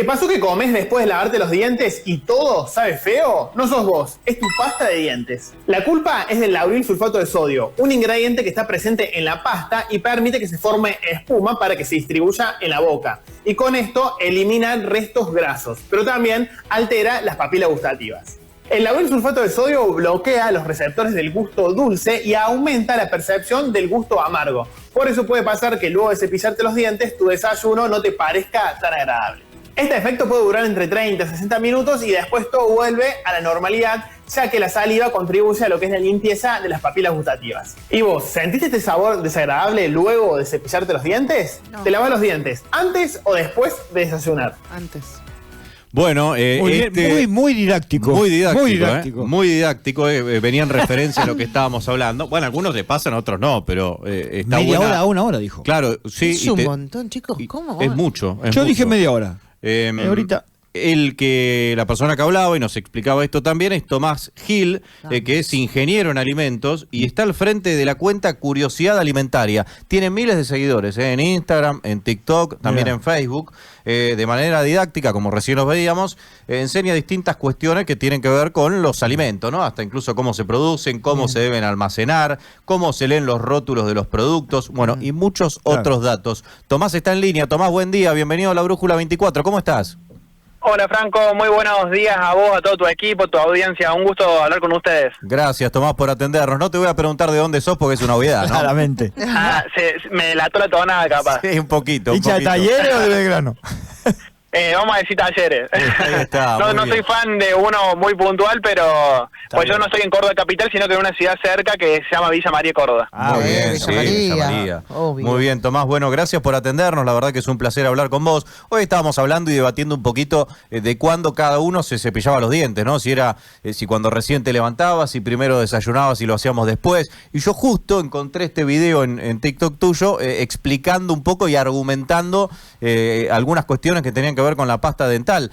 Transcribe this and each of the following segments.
¿Te pasó que comes después de lavarte los dientes y todo sabe feo? No sos vos, es tu pasta de dientes. La culpa es del lauril sulfato de sodio, un ingrediente que está presente en la pasta y permite que se forme espuma para que se distribuya en la boca. Y con esto elimina restos grasos, pero también altera las papilas gustativas. El lauril sulfato de sodio bloquea los receptores del gusto dulce y aumenta la percepción del gusto amargo. Por eso puede pasar que luego de cepillarte los dientes, tu desayuno no te parezca tan agradable. Este efecto puede durar entre 30 y 60 minutos y después todo vuelve a la normalidad, ya que la saliva contribuye a lo que es la limpieza de las papilas gustativas. ¿Y vos, sentiste este sabor desagradable luego de cepillarte los dientes? No. ¿Te lavas los dientes antes o después de desayunar? Antes. Bueno, muy didáctico. Muy didáctico, Muy didáctico. muy didáctico. Venía en referencia a lo que estábamos hablando. Bueno, algunos le pasan, otros no, pero está Media buena. hora a una hora, dijo. Claro, sí. Es un montón, chicos. ¿Cómo? Es mucho. Yo dije media hora. Ahorita. La persona que hablaba y nos explicaba esto también es Tomás Gil, que es ingeniero en alimentos y está al frente de la cuenta Curiosidad Alimentaria. Tiene miles de seguidores en Instagram, en TikTok, también en Facebook. De manera didáctica, como recién los veíamos, enseña distintas cuestiones que tienen que ver con los alimentos, ¿no? Hasta incluso cómo se producen, cómo se deben almacenar, cómo se leen los rótulos de los productos, bueno, y muchos otros datos. Tomás está en línea. Tomás, buen día, bienvenido a La Brújula 24, ¿cómo estás? Hola Franco, muy buenos días a vos, a todo tu equipo, tu audiencia, un gusto hablar con ustedes. Gracias, Tomás, por atendernos. No te voy a preguntar de dónde sos porque es una obviedad, ¿no? Claramente. Me lató la tonada capaz. Sí, un poquito. ¿Hincha de Talleres o de Belgrano? Vamos a decir Talleres. Ahí está, no soy fan de uno muy puntual, pero pues yo no estoy en Córdoba capital, sino que en una ciudad cerca que se llama Villa María, Córdoba. Muy bien, Villa sí, María. Villa María. Obvio. Muy bien, Tomás. Bueno, gracias por atendernos. La verdad que es un placer hablar con vos. Hoy estábamos hablando y debatiendo un poquito de cuándo cada uno se cepillaba los dientes, ¿no? Si cuando recién te levantabas, si primero desayunabas y lo hacíamos después. Y yo justo encontré este video en TikTok tuyo explicando un poco y argumentando algunas cuestiones que tenían que ver con la pasta dental.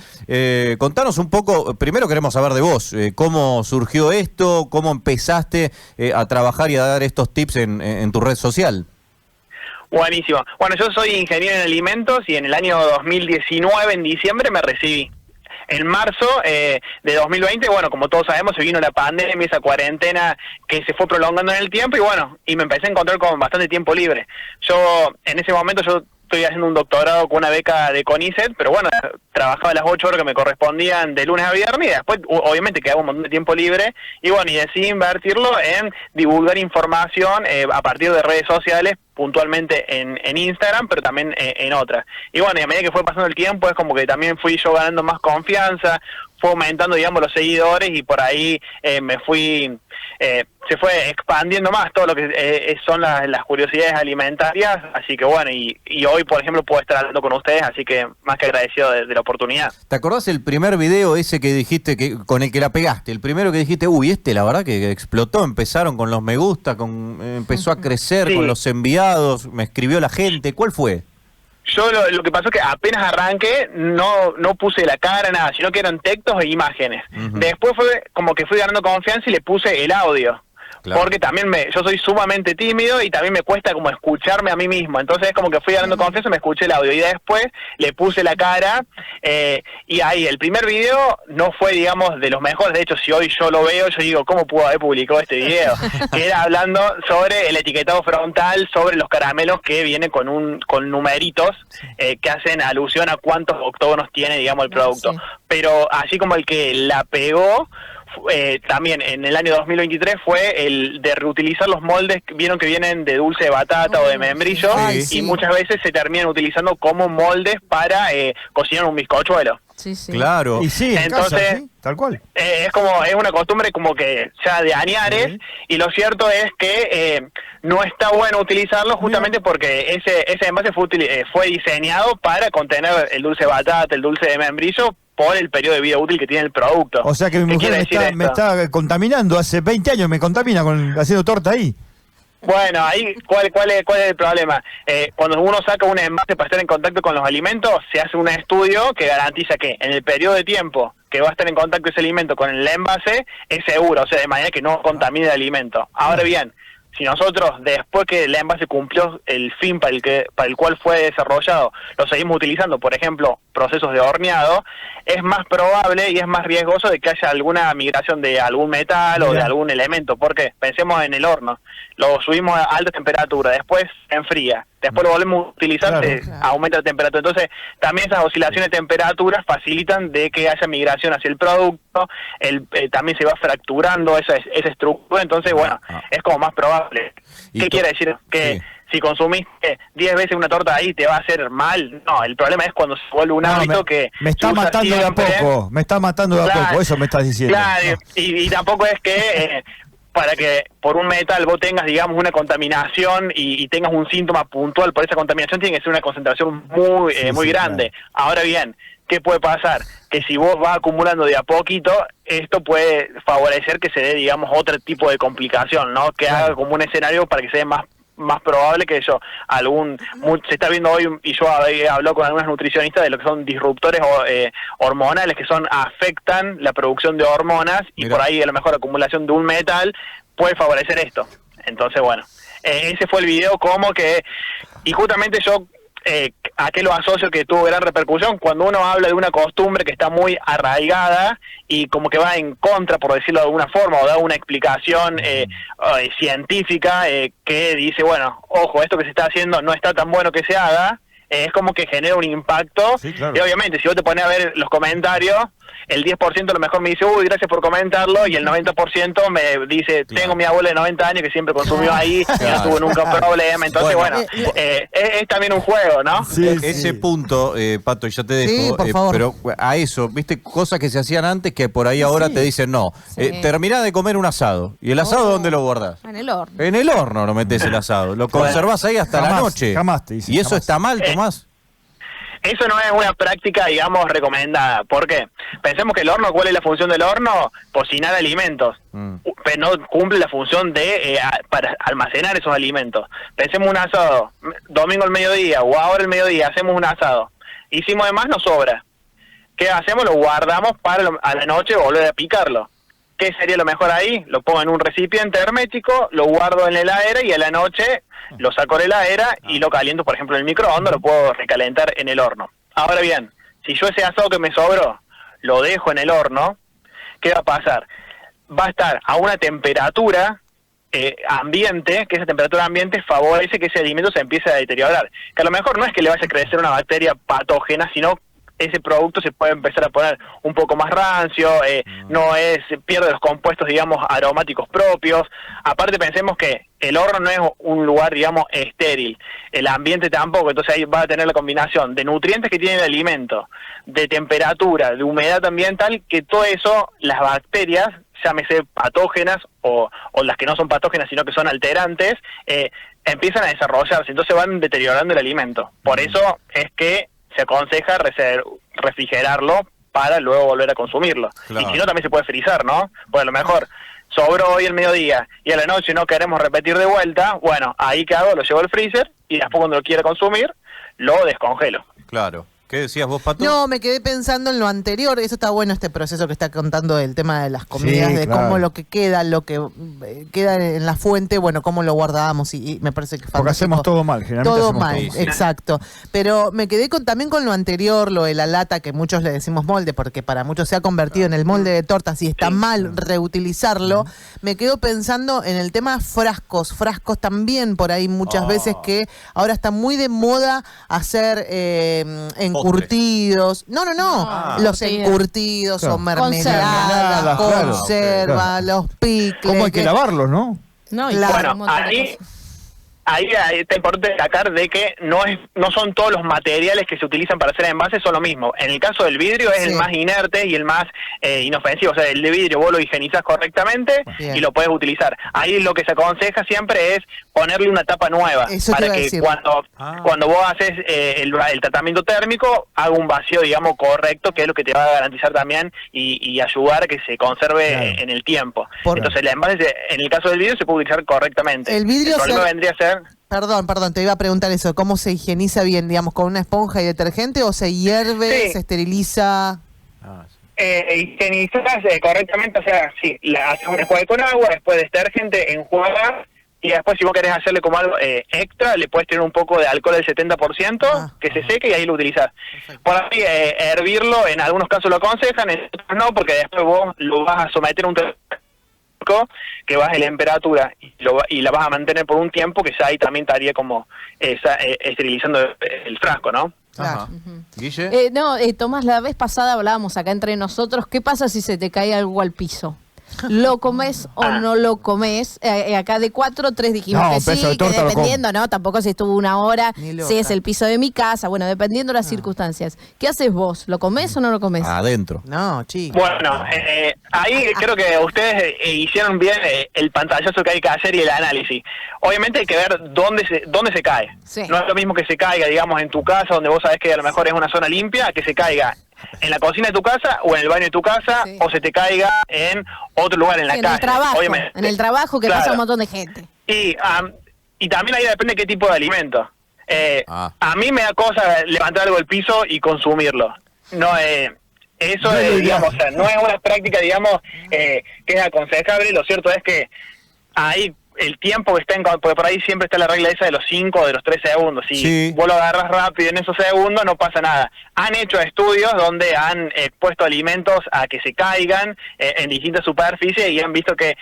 Contanos un poco, primero queremos saber de vos, cómo surgió esto, cómo empezaste a trabajar y a dar estos tips en tu red social. Buenísimo. Bueno, yo soy ingeniero en alimentos y en el año 2019, en diciembre, me recibí. En marzo de 2020, bueno, como todos sabemos, se vino la pandemia, esa cuarentena que se fue prolongando en el tiempo y me empecé a encontrar con bastante tiempo libre. En ese momento estoy haciendo un doctorado con una beca de CONICET, pero bueno, trabajaba las 8 horas que me correspondían de lunes a viernes y después obviamente quedaba un montón de tiempo libre y bueno, y decidí invertirlo en divulgar información a partir de redes sociales, puntualmente en Instagram, pero también en otras. Y bueno, y a medida que fue pasando el tiempo es como que también fui yo ganando más confianza, fue aumentando, digamos, los seguidores y por ahí se fue expandiendo más todo lo que son las curiosidades alimentarias, así que bueno, y hoy, por ejemplo, puedo estar hablando con ustedes, así que más que agradecido de la oportunidad. ¿Te acordás el primer video ese que dijiste, con el que la pegaste? El primero que dijiste, la verdad que explotó, empezaron con los me gusta, empezó a crecer, sí, con los enviados, me escribió la gente, ¿cuál fue? Yo lo que pasó es que apenas arranqué, no puse la cara, nada, sino que eran textos e imágenes. Después fue como que fui ganando confianza y le puse el audio. Claro. Porque también yo soy sumamente tímido y también me cuesta como escucharme a mí mismo. Entonces es como que fui ganando confianza y me escuché el audio. Y después le puse la cara y ahí el primer video no fue, digamos, de los mejores. De hecho, si hoy yo lo veo, yo digo, ¿cómo pudo haber publicado este video? Que era hablando sobre el etiquetado frontal, sobre los caramelos que vienen con numeritos que hacen alusión a cuántos octógonos tiene, digamos, el producto. Sí. Pero así como el que la pegó, también en el año 2023 fue el de reutilizar los moldes, vieron que vienen de dulce de batata o de membrillo, y muchas veces se terminan utilizando como moldes para cocinar un bizcochuelo. Sí, sí. Claro. Y sí, entonces, casa, ¿sí? Tal cual. Es una costumbre como que ya de añares, y lo cierto es que no está bueno utilizarlo justamente porque ese envase fue diseñado para contener el dulce de batata, el dulce de membrillo, por el periodo de vida útil que tiene el producto. O sea que mi mujer me está contaminando, hace 20 años me contamina haciendo torta ahí. Bueno, ahí, ¿cuál es el problema? Cuando uno saca un envase para estar en contacto con los alimentos, se hace un estudio que garantiza que en el periodo de tiempo que va a estar en contacto ese alimento con el envase, es seguro, o sea, de manera que no contamine el alimento. Ahora bien, Si nosotros, después que el envase cumplió el fin para el cual fue desarrollado, lo seguimos utilizando, por ejemplo, procesos de horneado, es más probable y es más riesgoso de que haya alguna migración de algún metal o de algún elemento. Porque pensemos en el horno, lo subimos a alta temperatura, después se enfría, después lo volvemos a utilizar, aumenta la temperatura. Entonces, también esas oscilaciones de temperatura facilitan de que haya migración hacia el producto, también se va fracturando esa estructura, entonces, bueno, es como más probable. ¿Qué quiere decir? Que si consumiste 10 veces una torta ahí te va a hacer mal. No, el problema es cuando se vuelve un hábito que me está matando de a poco, me está matando de a poco, eso me estás diciendo. Claro, y tampoco es que para que por un metal vos tengas, digamos, una contaminación y tengas un síntoma puntual por esa contaminación, tiene que ser una concentración muy grande. Claro. Ahora bien, ¿qué puede pasar? Que si vos vas acumulando de a poquito, esto puede favorecer que se dé, digamos, otro tipo de complicación, ¿no? Que haga como un escenario para que sea más probable que eso, se está viendo hoy, y yo he hablado con algunas nutricionistas de lo que son disruptores hormonales, que afectan la producción de hormonas, y por ahí a lo mejor la acumulación de un metal puede favorecer esto. Entonces, bueno, ese fue el video y justamente yo ¿a qué lo asocio que tuvo gran repercusión? Cuando uno habla de una costumbre que está muy arraigada y como que va en contra, por decirlo de alguna forma, o da una explicación científica que dice, bueno, ojo, esto que se está haciendo no está tan bueno que se haga, es como que genera un impacto. Sí, claro. Y obviamente, si vos te pones a ver los comentarios, el 10% a lo mejor me dice, uy, gracias por comentarlo, y el 90% me dice, tengo mi abuela de 90 años que siempre consumió ahí y no tuvo nunca un problema. Entonces, bueno, es también un juego, ¿no? Ese punto, Pato, y ya te dejo, por favor. Pero a eso, viste, cosas que se hacían antes que por ahí ahora te dicen, no, terminás de comer un asado, ¿y el asado dónde lo guardás? En el horno. En el horno lo metés el asado, lo conservás ahí hasta la noche. Jamás te dicen, y eso está mal, Tomás. Eso no es una práctica, digamos, recomendada. ¿Por qué? Pensemos que el horno, ¿cuál es la función del horno? Cocinar alimentos. Pero no cumple la función para almacenar esos alimentos. Pensemos un asado, domingo al mediodía o ahora al mediodía, hacemos un asado. Hicimos de más, nos sobra. ¿Qué hacemos? Lo guardamos para a la noche volver a picarlo. ¿Qué sería lo mejor ahí? Lo pongo en un recipiente hermético, lo guardo en la heladera y a la noche lo saco de la heladera y lo caliento, por ejemplo, en el microondas, lo puedo recalentar en el horno. Ahora bien, si yo ese asado que me sobró lo dejo en el horno, ¿qué va a pasar? Va a estar a una temperatura ambiente, que esa temperatura ambiente favorece que ese alimento se empiece a deteriorar. Que a lo mejor no es que le vaya a crecer una bacteria patógena, sino ese producto se puede empezar a poner un poco más rancio, pierde los compuestos, digamos, aromáticos propios. Aparte, pensemos que el horno no es un lugar, digamos, estéril, el ambiente tampoco, entonces ahí va a tener la combinación de nutrientes que tiene el alimento, de temperatura, de humedad ambiental, que todo eso, las bacterias, llámese patógenas o las que no son patógenas sino que son alterantes, empiezan a desarrollarse, entonces van deteriorando el alimento. Por eso es que se aconseja refrigerarlo para luego volver a consumirlo. Claro. Y si no, también se puede frizar, ¿no? Pues a lo mejor sobró hoy el mediodía y a la noche no queremos repetir de vuelta, bueno, ahí ¿qué hago? Lo llevo al freezer y después cuando lo quiera consumir, lo descongelo. Claro. ¿Qué decías vos, Pato? No, me quedé pensando en lo anterior. Eso está bueno, este proceso que está contando del tema de las comidas, de cómo lo que queda en la fuente, bueno, cómo lo guardamos y me parece que porque hacemos todo mal, generalmente todo mal, todo. Exacto. Pero me quedé también con lo anterior, lo de la lata, que muchos le decimos molde, porque para muchos se ha convertido en el molde de tortas y está mal reutilizarlo. Me quedo pensando en el tema frascos también por ahí muchas veces, que ahora está muy de moda hacer encurtidos. No. Los encurtidos o mermeladas, conserva, los picles. ¿Cómo hay que lavarlos, no? No, claro. Bueno, ahí está importante destacar de que no son todos los materiales que se utilizan para hacer envases son lo mismo. En el caso del vidrio es el más inerte y el más inofensivo. O sea, el de vidrio vos lo higienizás correctamente y lo puedes utilizar. Ahí lo que se aconseja siempre es ponerle una tapa nueva. Eso para que cuando vos haces el tratamiento térmico, haga un vacío, digamos, correcto, que es lo que te va a garantizar también y ayudar a que se conserve en el tiempo. Entonces, el envase, en el caso del vidrio, se puede utilizar correctamente. El vidrio problema vendría a ser... Perdón, te iba a preguntar eso. ¿Cómo se higieniza bien, digamos, con una esponja y detergente o se hierve, se esteriliza? Higienizas correctamente, o sea, haces un enjuague con agua, después detergente, enjuagas y después si vos querés hacerle como algo extra, le puedes tener un poco de alcohol del 70%, que se seque y ahí lo utilizás. Por ahí hervirlo, en algunos casos lo aconsejan, en otros no, porque después vos lo vas a someter a un que baje la temperatura y la vas a mantener por un tiempo, que ya ahí también estaría como esterilizando el frasco, ¿no? Ajá. Guille. Tomás, la vez pasada hablábamos acá entre nosotros, ¿qué pasa si se te cae algo al piso? ¿Lo comes o no lo comes? Acá de 4, 3 dijimos No, que un pedazo sí, de que torta lo dependiendo, ¿no? Tampoco si estuvo 1 hora, Ni si es loca. el piso de mi casa, bueno, dependiendo de las circunstancias. ¿Qué haces vos? ¿Lo comés o no lo comés? Adentro. No, chico. Bueno, ahí creo que ustedes hicieron bien el pantallazo que hay que hacer y el análisis. Obviamente hay que ver dónde se cae. Sí. No es lo mismo que se caiga, digamos, en tu casa, donde vos sabés que a lo mejor es una zona limpia, que se caiga en la cocina de tu casa o en el baño de tu casa, Sí. o se te caiga en otro lugar en la Sí, calle. el trabajo, obviamente. en el trabajo que Claro. pasa un montón de gente. Y también ahí depende qué tipo de alimento. A mí me da cosa levantar algo del piso y consumirlo. No, eso digamos, o sea, no es una práctica, digamos, que es aconsejable. Lo cierto es que ahí el tiempo que está porque por ahí siempre está la regla esa de los 5 o de los 3 segundos. Si Sí. vos lo agarras rápido en esos segundos, no pasa nada. Han hecho estudios donde han puesto alimentos a que se caigan en distintas superficies y han visto que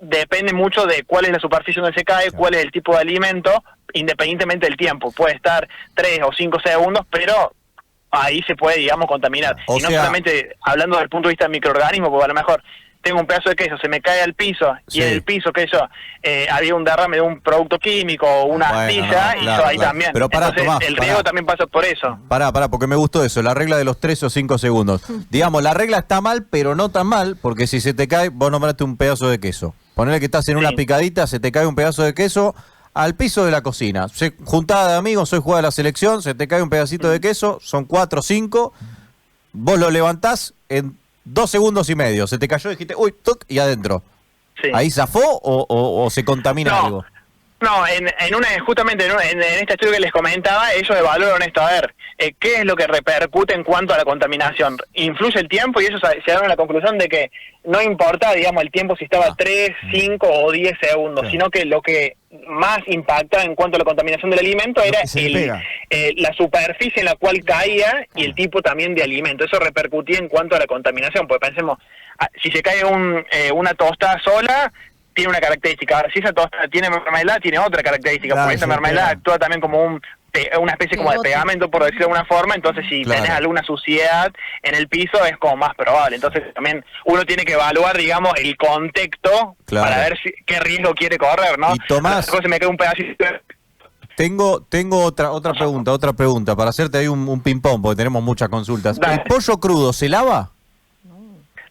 depende mucho de cuál es la superficie donde se cae, cuál es el tipo de alimento, independientemente del tiempo. Puede estar 3 o 5 segundos, pero ahí se puede, digamos, contaminar. O y no sea, solamente hablando desde el punto de vista del microorganismo, porque a lo mejor tengo un pedazo de queso, se me cae al piso, Sí. y en el piso, había un derrame de un producto químico o una Bueno, astilla, no, y claro, eso ahí claro. también. Pero pará, Entonces, Tomás, el pará. riesgo también pasa por eso. Pará, porque me gustó eso, la regla de los 3 o 5 segundos. Digamos, la regla está mal, pero no tan mal, porque si se te cae, vos nombraste un pedazo de queso. Ponele que estás en una picadita, se te cae un pedazo de queso al piso de la cocina. Juntada de amigos, hoy juega la selección, se te cae un pedacito de queso, son 4 o 5, vos lo levantás en 2 segundos y medio, se te cayó y dijiste, uy, toc, y adentro. Sí. ¿Ahí zafó o se contamina algo? No, justamente en este estudio que les comentaba, ellos evaluaron esto, a ver, ¿qué es lo que repercute en cuanto a la contaminación? Influye el tiempo y ellos se dieron a la conclusión de que no importa, digamos, el tiempo si estaba 3, 5 o 10 segundos, sino que lo que más impacta en cuanto a la contaminación del alimento era la superficie en la cual caía y el tipo también de alimento. Eso repercutía en cuanto a la contaminación, porque pensemos, si se cae una tostada sola, tiene una característica. Ahora, si esa tostada tiene mermelada, tiene otra característica, Claro, porque esa sí, mermelada claro. actúa también como una especie como de pegamento, por decirlo de alguna forma. Entonces si Claro. tenés alguna suciedad en el piso es como más probable. Entonces también uno tiene que evaluar, digamos, el contexto para ver qué riesgo quiere correr, ¿no? Y Tomás, se me queda un pedacito. Tengo otra pregunta para hacerte ahí un ping-pong, porque tenemos muchas consultas. Dale. ¿El pollo crudo se lava?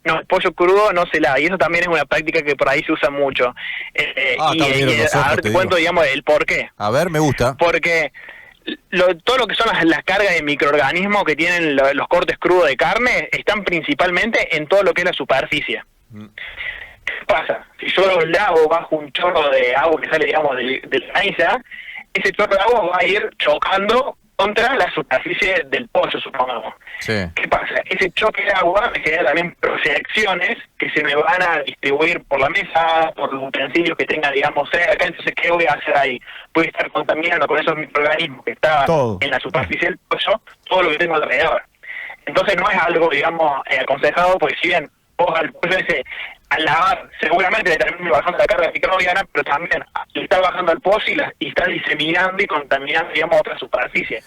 No, el pollo crudo no se lava, y eso también es una práctica que por ahí se usa mucho. Está bien, nosotros, a ver, te te cuento, digo. digamos, el por qué. A ver, me gusta. Porque todo lo que son las cargas de microorganismos que tienen los cortes crudos de carne están principalmente en todo lo que es la superficie. ¿Qué pasa? Si yo lo lavo bajo un chorro de agua que sale, digamos, de la canilla, ese chorro de agua va a ir chocando contra la superficie del pollo, supongamos. Sí. ¿Qué pasa? Ese choque de agua me genera también proyecciones que se me van a distribuir por la mesa, por los utensilios que tenga, digamos, cerca. Entonces, ¿qué voy a hacer ahí? Voy a estar contaminando con esos microorganismos que estaban en la superficie del pollo, todo lo que tengo alrededor. Entonces, no es algo, digamos, aconsejado, porque si bien vos al pollo ese, al lavar, seguramente le termine bajando la carga microbiana, pero también le está bajando al pollo y está diseminando y contaminando, digamos, otra superficie.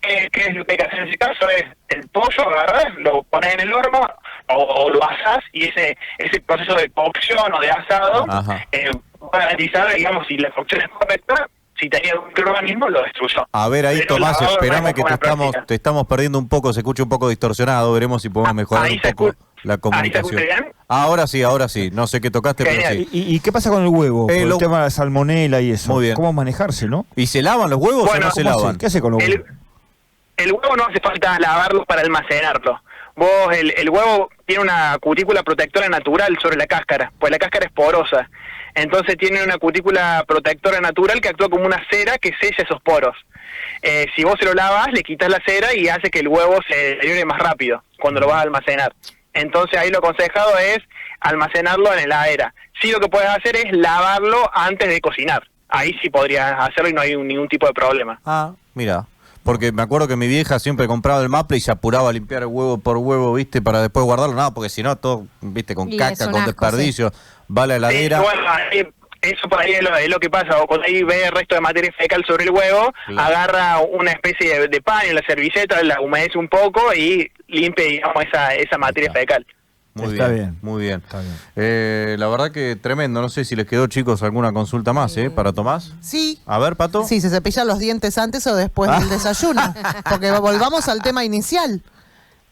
¿Qué es lo que hay que hacer en ese caso? Es el pollo, agarrás, lo pones en el horno o lo asás, y ese proceso de cocción o de asado va a garantizar, digamos, si la cocción es correcta, si tenía un microorganismo, lo destruyó. A ver ahí, Pero Tomás, lavado espérame no es que buena práctica. te estamos perdiendo un poco, se escucha un poco distorsionado, veremos si podemos mejorar ahí un se poco escu- la comunicación. ¿Ahí se escucha bien? Ahora sí, no sé qué tocaste, pero Genial. sí. ¿Y qué pasa con el huevo? Por lo- el tema de la salmonela y eso. Muy bien. ¿Cómo manejarse, no? ¿Y se lavan los huevos Bueno, o no se ¿Cómo hace? lavan? ¿Qué hace con los huevos? El huevo no hace falta lavarlo para almacenarlo. Vos, el huevo tiene una cutícula protectora natural sobre la cáscara, pues la cáscara es porosa. Entonces tiene una cutícula protectora natural que actúa como una cera que sella esos poros. Si vos se lo lavas, le quitas la cera y hace que el huevo se deteriore más rápido cuando lo vas a almacenar. Entonces ahí lo aconsejado es almacenarlo en heladera. Sí, lo que puedes hacer es lavarlo antes de cocinar. Ahí sí podrías hacerlo y no hay ningún tipo de problema. Ah, mira. Porque me acuerdo que mi vieja siempre compraba el maple y se apuraba a limpiar el huevo por huevo, ¿viste? Para después guardarlo. No, porque si no, todo, ¿viste? Con Y caca, es un con asco, desperdicio. Va a la heladera. Sí, bueno, eso por ahí es lo que pasa. O cuando ahí ve el resto de materia fecal sobre el huevo, Claro. agarra una especie de paño, la servilleta, la humedece un poco y limpia, digamos, esa materia fecal. Muy Está bien, bien. muy bien. Está bien. La verdad que tremendo. No sé si les quedó, chicos, alguna consulta más, para Tomás. Sí. A ver, Pato. Sí, se cepillan los dientes antes o después del desayuno. Porque volvamos al tema inicial.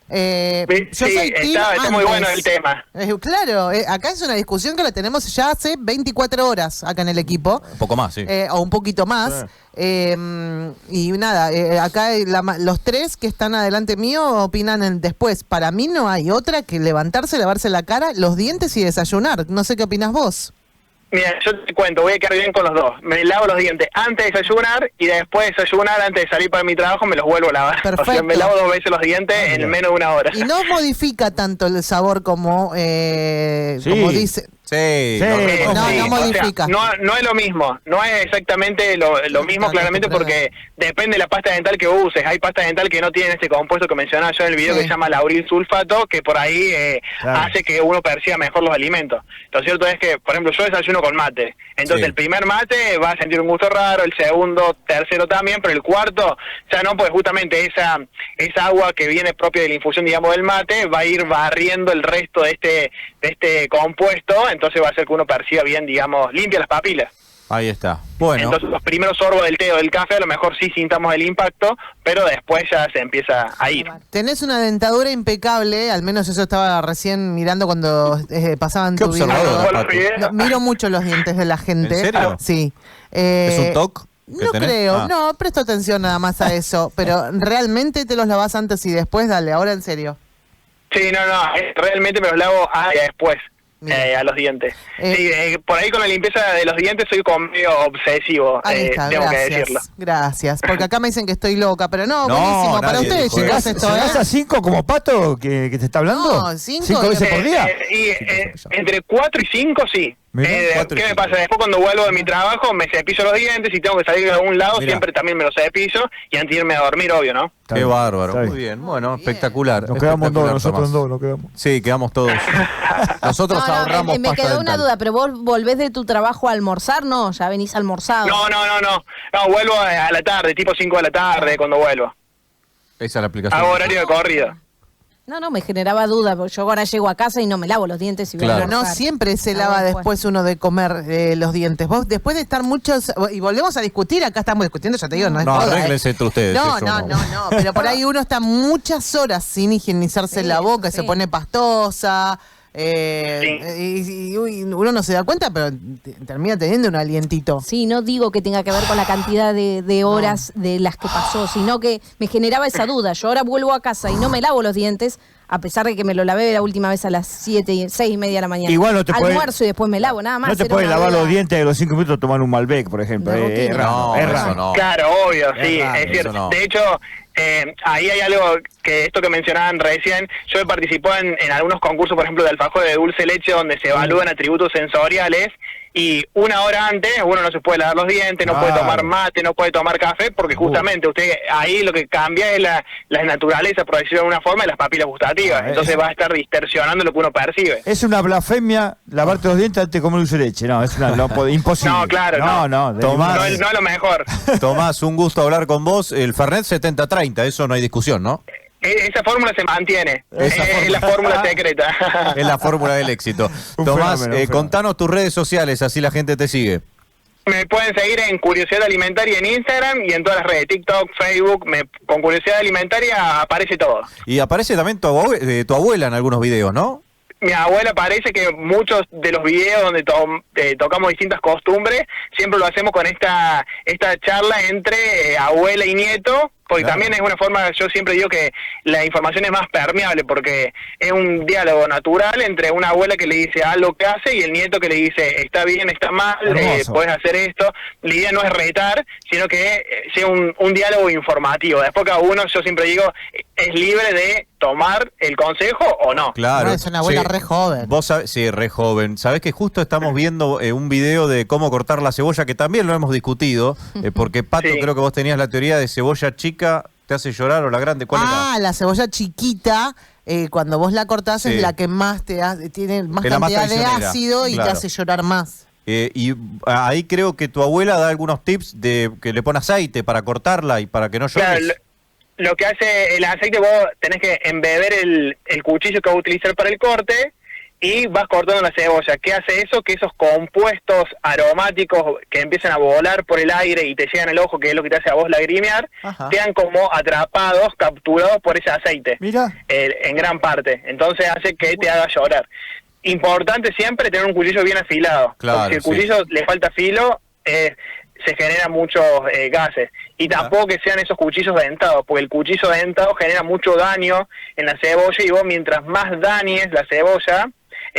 Yo Sí, soy team está muy antes. bueno el tema. Claro, acá es una discusión que la tenemos ya hace 24 horas acá en el equipo. Un poco más, sí. O un poquito más. Y nada, acá los tres que están adelante mío opinan después. Para mí no hay otra que levantarse, lavarse la cara, los dientes y desayunar. No sé qué opinas vos. Mira, yo te cuento, voy a quedar bien con los dos. Me lavo los dientes antes de desayunar y después de desayunar, antes de salir para mi trabajo, me los vuelvo a lavar. Perfecto. O sea, me lavo 2 veces los dientes en menos de una hora. Y no modifica tanto el sabor como Sí. dice. Sí. No modifica. O sea, no es lo mismo, no es exactamente lo mismo, claramente, porque depende de la pasta dental que uses. Hay pasta dental que no tienen este compuesto que mencionaba yo en el video, Sí. que se llama lauril sulfato, que por ahí Claro. hace que uno perciba mejor los alimentos. Lo cierto es que, por ejemplo, yo desayuno con mate. Entonces Sí. el primer mate va a sentir un gusto raro, el segundo, tercero también, pero el cuarto ya no, pues justamente esa agua que viene propia de la infusión, digamos, del mate, va a ir barriendo el resto de este compuesto. Entonces va a hacer que uno perciba bien, digamos, limpia las papilas. Ahí está. Bueno. Entonces los primeros sorbos del té o del café a lo mejor sí sintamos el impacto, pero después ya se empieza a ir. Tenés una dentadura impecable, al menos eso estaba recién mirando cuando pasaban Qué tu video. observador, Pato. No, miro mucho los dientes de la gente. ¿En serio? Sí. ¿Es un TOC que No tenés? creo, Ah. no, presto atención nada más a eso, pero realmente te los lavas antes y después, dale, ahora en serio. Sí, no, realmente me los lavo después. Bien. A los dientes. Eh, Sí, por ahí con la limpieza de los dientes soy como medio obsesivo, Ahí está, tengo que gracias. decirlo. Gracias, porque acá me dicen que estoy loca, pero no, No, buenísimo, para nadie ustedes dijo chicos eso. esto, ¿Llegás a 5 como Pato que te está hablando? No, 5 ¿5 veces por día? Entre 4 y 5 sí. Mirá, 4 y ¿Qué me 5. pasa? Después cuando vuelvo de mi trabajo me cepillo los dientes y tengo que salir de algún lado, Mirá. siempre también me los cepillo y antes de irme a dormir, obvio, ¿no? Está Qué bien, bárbaro. está Muy bien. Bueno, espectacular. Nos quedamos dos, espectacular, nosotros Tomás. dos, nos quedamos. Sí, quedamos todos. Nosotros ahorramos me pasta quedó una dental. duda, pero vos volvés de tu trabajo a almorzar, ¿no? Ya venís almorzado. No, vuelvo a la tarde, tipo 5 de la tarde cuando vuelvo. Esa es la aplicación. Hago horario de corrido. No, me generaba duda, porque yo ahora llego a casa y no me lavo los dientes y voy Claro. a Pero no almorzar. siempre se Ah, lava bueno, después uno de comer los dientes. Vos, después de estar muchos, y volvemos a discutir, acá estamos discutiendo, ya te digo, no es No, joda, arréglense entre ustedes. No, eso no, pero por ahí uno está muchas horas sin higienizarse Sí, la boca, sí. se pone pastosa, y uno no se da cuenta, pero termina teniendo un alientito. Sí, no digo que tenga que ver con la cantidad de horas de las que pasó, sino que me generaba esa duda. Yo ahora vuelvo a casa y no me lavo los dientes, a pesar de que me lo lavé la última vez a las 6:30 de la mañana. Igual no te puede- Almuerzo y después me lavo, nada más. No te era puedes una lavar duda. los dientes de los 5 minutos tomar un Malbec, por ejemplo. De Es rutina. raro, No, es eso raro. no. Claro, obvio, sí, raro, es cierto. eso no. De hecho, ahí hay algo que esto que mencionaban recién, yo he participado en algunos concursos, por ejemplo, de alfajores de dulce leche, donde se evalúan atributos sensoriales, y una hora antes uno no se puede lavar los dientes, no puede Claro. tomar mate, no puede tomar café, porque justamente usted ahí lo que cambia es la naturaleza, por decirlo de alguna forma, de las papilas gustativas. Entonces va a estar distorsionando lo que uno percibe. Es una blasfemia lavarte los dientes antes de comer dulce de leche. No, es imposible. No, claro, No, Tomás. No es lo mejor. Tomás, un gusto hablar con vos. El Fernet 70-30, eso no hay discusión, ¿no? Esa fórmula se mantiene. Esa Es la fórmula secreta. Es la fórmula del éxito. Un Tomás, fenómeno, un fenómeno. contanos tus redes sociales, así la gente te sigue. Me pueden seguir en Curiosidad Alimentaria en Instagram y en todas las redes, TikTok, Facebook. Con Curiosidad Alimentaria aparece todo. Y aparece también tu abuela en algunos videos, ¿no? Mi abuela parece que muchos de los videos donde tocamos distintas costumbres, siempre lo hacemos con esta charla entre abuela y nieto, porque Claro. también es una forma, yo siempre digo que la información es más permeable, porque es un diálogo natural entre una abuela que le dice algo que hace y el nieto que le dice, está bien, está mal, Hermoso. puedes hacer esto. La idea no es retar, sino que sea un diálogo informativo. Después cada uno, yo siempre digo, es libre de tomar el consejo o no. Claro. No, es una abuela Sí. re joven. Vos sabés, sí, re joven. Sabés que justo estamos viendo un video de cómo cortar la cebolla, que también lo hemos discutido, porque Pato, Sí. creo que vos tenías la teoría de cebolla chica, ¿te hace llorar o la grande? ¿Cuál era? La cebolla chiquita, cuando vos la cortás Sí. es la que más tiene más Es la más cantidad de traicionera, ácido y claro. te hace llorar más. Y ahí creo que tu abuela da algunos tips de que le pone aceite para cortarla y para que no llores. Claro, lo que hace el aceite, vos tenés que embeber el cuchillo que vas a utilizar para el corte y vas cortando la cebolla. ¿Qué hace eso? Que esos compuestos aromáticos que empiezan a volar por el aire y te llegan al ojo, que es lo que te hace a vos lagrimear, Ajá. quedan como atrapados, capturados por ese aceite. Mira. En gran parte. Entonces hace que te haga llorar. Importante siempre tener un cuchillo bien afilado. Claro, porque si el sí. cuchillo le falta filo, se generan muchos gases. Y tampoco que sean esos cuchillos dentados, porque el cuchillo dentado genera mucho daño en la cebolla y vos mientras más dañes la cebolla,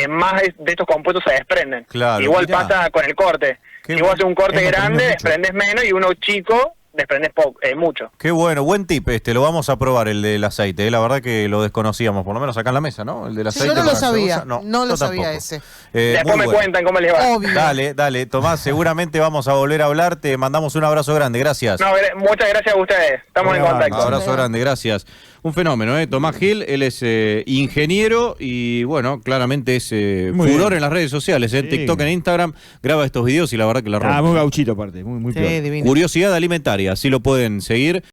más de estos compuestos se desprenden. Claro, Igual mirá. pasa con el corte. Qué Si vos haces un corte hemos aprendido grande, mucho. desprendes menos, y uno chico, desprendes mucho. Qué bueno, buen tip, lo vamos a probar, el del aceite, la verdad que lo desconocíamos, por lo menos acá en la mesa, ¿no? El del Sí, aceite. yo no lo para la sabía, cebolla, no lo yo sabía tampoco. ese. Después muy me bueno. cuentan cómo les va. Obvio. Dale, Tomás, seguramente vamos a volver a hablar, te mandamos un abrazo grande, gracias. No, muchas gracias a ustedes. Estamos en Bueno, contacto. Abrazo grande, gracias. Un fenómeno, Tomás Gil, él es ingeniero y bueno, claramente es Muy furor bien. en las redes sociales, en Sí. TikTok, en Instagram, graba estos videos y la verdad que la rompe. Muy gauchito aparte, muy Sí, piola. divino. Curiosidad alimentaria, así lo pueden seguir.